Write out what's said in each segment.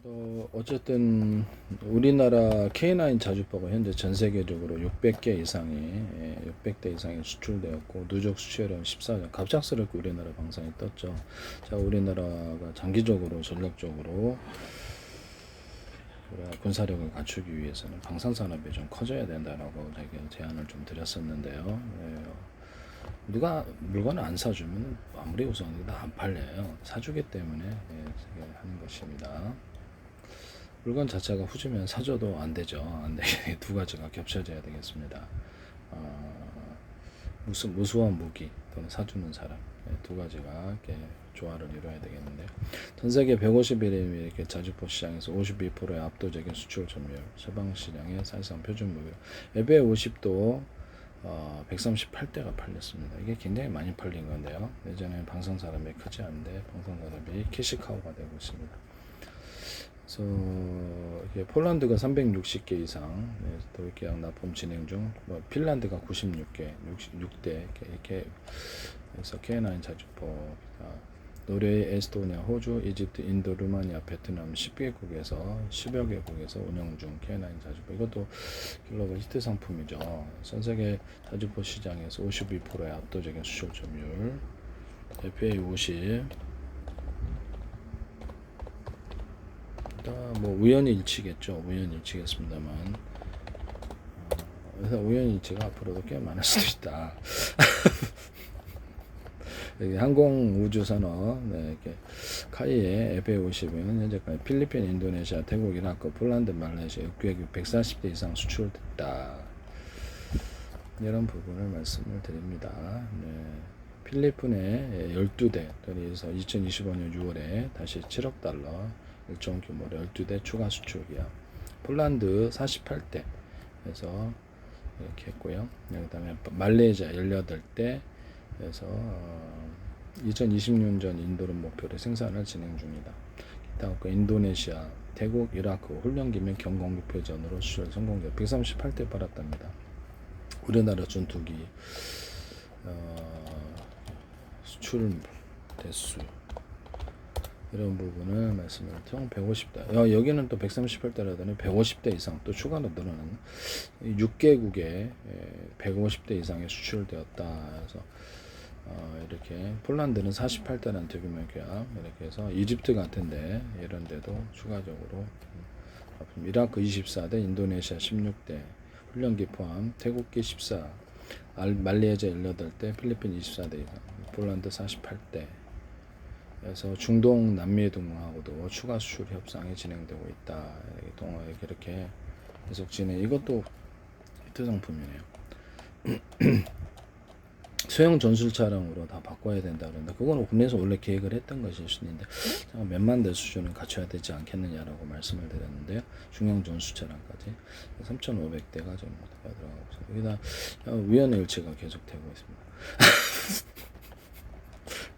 또 어쨌든 우리나라 K9 자주포가 현재 전 세계적으로 600개 이상이 600대 이상이 수출되었고 누적 수출은 14년 갑작스럽게 우리나라 방산이 떴죠. 자, 우리나라가 장기적으로 전략적으로 군사력을 갖추기 위해서는 방산 산업이 좀 커져야 된다라고 제가 제안을 좀 드렸었는데요. 누가 물건을 안 사주면 아무리 우선해도 안 팔려요. 사주기 때문에 제가 하는 것입니다. 물건 자체가 후지면 사줘도 안 되죠. 안 되게 두 가지가 겹쳐져야 되겠습니다. 무수한 무기 또는 사주는 사람 두 가지가 이렇게 조화를 이루어야 되겠는데 전 세계 151위 이렇게 자주포 시장에서 52%의 압도적인 수출 점유율, 서방 시장의 사실상 표준 무역, 에베 50도 138대가 팔렸습니다. 이게 굉장히 많이 팔린 건데요. 예전에 방산 산업이 크지 않은데 방산 산업이 캐시카우가 되고 있습니다. 그래서 폴란드가 360개 이상, 또 계약 납품 진행 중, 핀란드가 96개, 66대 이렇게 해서 K9 자주포, 노르웨이, 에스토니아, 호주, 이집트, 인도, 루마니아, 베트남 10개국에서 10여 개국에서 운영 중 K9 자주포. 이것도 글로벌 히트 상품이죠. 전 세계 자주포 시장에서 52%의 압도적인 수출 점유율, FA 50. 뭐 우연히 일치겠죠. 우연히 일치겠습니다만 그래서 우연히 일치가 앞으로도 꽤 많을 수도 있다. 여기 항공우주산업 이렇게 카이의 FA50은 현재까지 필리핀, 인도네시아, 태국, 이라크, 폴란드, 말레이시아 6개국 140대 이상 수출됐다. 이런 부분을 말씀을 드립니다. 필리핀에 12대, 그래서 2025년 6월에 다시 7억 달러 일정 규모로 12대 추가 수출 계약. 폴란드 48대 그래서 이렇게 했고요. 그 다음에 말레이시아 18대 그래서 2026년 인도를 목표로 생산을 진행 중이다. 기타 인도네시아, 태국, 이라크 훈련기 및 경공기표전으로 수출 성공적 138대 팔았답니다. 우리나라 전투기 수출 대수 이런 부분을 말씀을 총 150대. 여기는 또 138대라더니 150대 이상 또 추가로 늘어나는 6개국에 150대 이상의 수출되었다. 그래서 이렇게 폴란드는 48대라는 대규모 계약 이렇게 해서 이집트 같은데 이런 데도 추가적으로 이라크 24대, 인도네시아 16대, 훈련기 포함 태국기 14, 말레이시아 18대, 필리핀 24대 이상, 폴란드 48대. 그래서 중동, 남미 등하고도 추가 수출 협상이 진행되고 있다. 이렇게 계속 진행. 이것도 히트 상품이네요. 소형 전술 차량으로 다 바꿔야 된다 그런데 그거는 국내에서 원래 계획을 했던 것일 수도 있는데 몇만 대 수준은 갖춰야 되지 않겠느냐라고 말씀을 드렸는데요. 중형 전술 차량까지 3,500대가 좀 들어가고 여기다 위원회 일치가 계속되고 있습니다.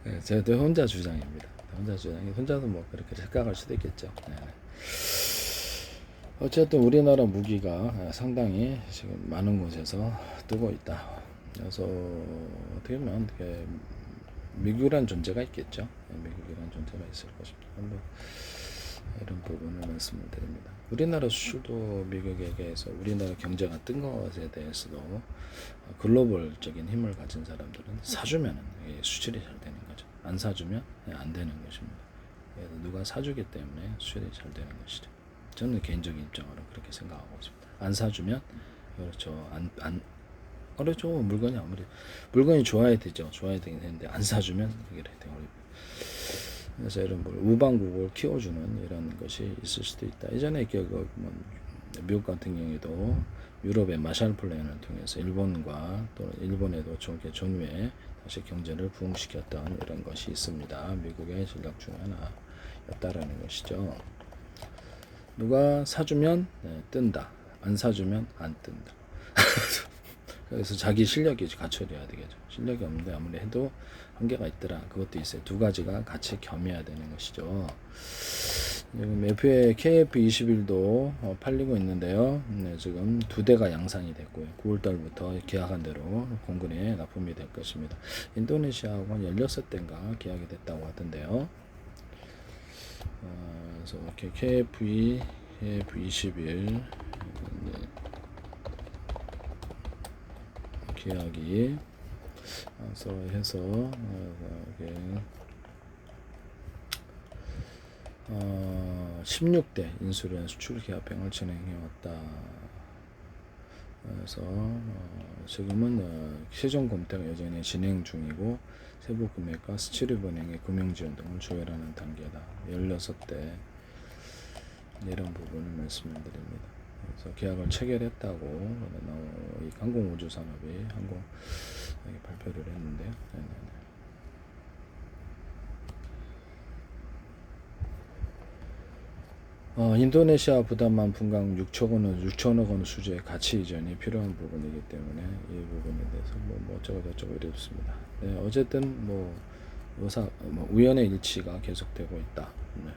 네, 제가 혼자 주장입니다. 혼자서 뭐 그렇게 생각할 수도 있겠죠. 네. 어쨌든 우리나라 무기가 상당히 지금 많은 곳에서 뜨고 있다. 그래서 어떻게 보면 미국이라는 존재가 있겠죠. 미국이라는 존재가 있을 것입니다. 한번 이런 부분을 말씀을 드립니다. 우리나라 수출도 미국에게서 우리나라 경제가 뜬 것에 대해서도 글로벌적인 힘을 가진 사람들은 사주면 수출이 잘 되는 거죠. 안 사주면 안 되는 것입니다. 그래서 누가 사주기 때문에 수출이 잘 되는 것이죠. 저는 개인적인 입장으로 그렇게 생각하고 있습니다. 안 사주면 그렇죠. 그렇죠. 물건이 좋아야 되죠. 좋아야 되긴 했는데 안 사주면 그게 되고 그래서 이런 우방국을 키워주는 이런 것이 있을 수도 있다. 예전에 미국 같은 경우에도 유럽의 마샬 플랜을 통해서 일본과 또 일본에도 전후에 다시 경제를 부흥시켰던 이런 것이 있습니다. 미국의 전략 중 하나였다라는 것이죠. 누가 사주면 뜬다. 안 사주면 안 뜬다. 그래서 자기 실력이 갖춰져야 되겠죠. 실력이 없는데 아무리 해도 한계가 있더라. 그것도 있어요. 두 가지가 같이 겸해야 되는 것이죠. 지금 KF21도 팔리고 있는데요. 지금 2대가 양산이 됐고요. 9월달부터 계약한 대로 공군에 납품이 될 것입니다. 인도네시아하고는 16대인가 계약이 됐다고 하던데요. 그래서 이렇게 KFE, KF21 계약이 그래서 해서 이게 16대 인수련 수출 계약행을 진행해왔다. 그래서 지금은 최종 검토가 여전히 진행 중이고 세부 금액과 수출입은행의 금융지원 등을 조율하는 단계다. 16대 이런 부분을 말씀드립니다. 그래서 계약을 체결했다고 이 항공우주산업이 발표를 했는데요. 네네네. 인도네시아 부담만 분당 6천억 원 수준의 가치 이전이 필요한 부분이기 때문에 이 부분에 대해서 뭐 어쩌고 이렇습니다. 네, 어쨌든 우연의 일치가 계속되고 있다. 네.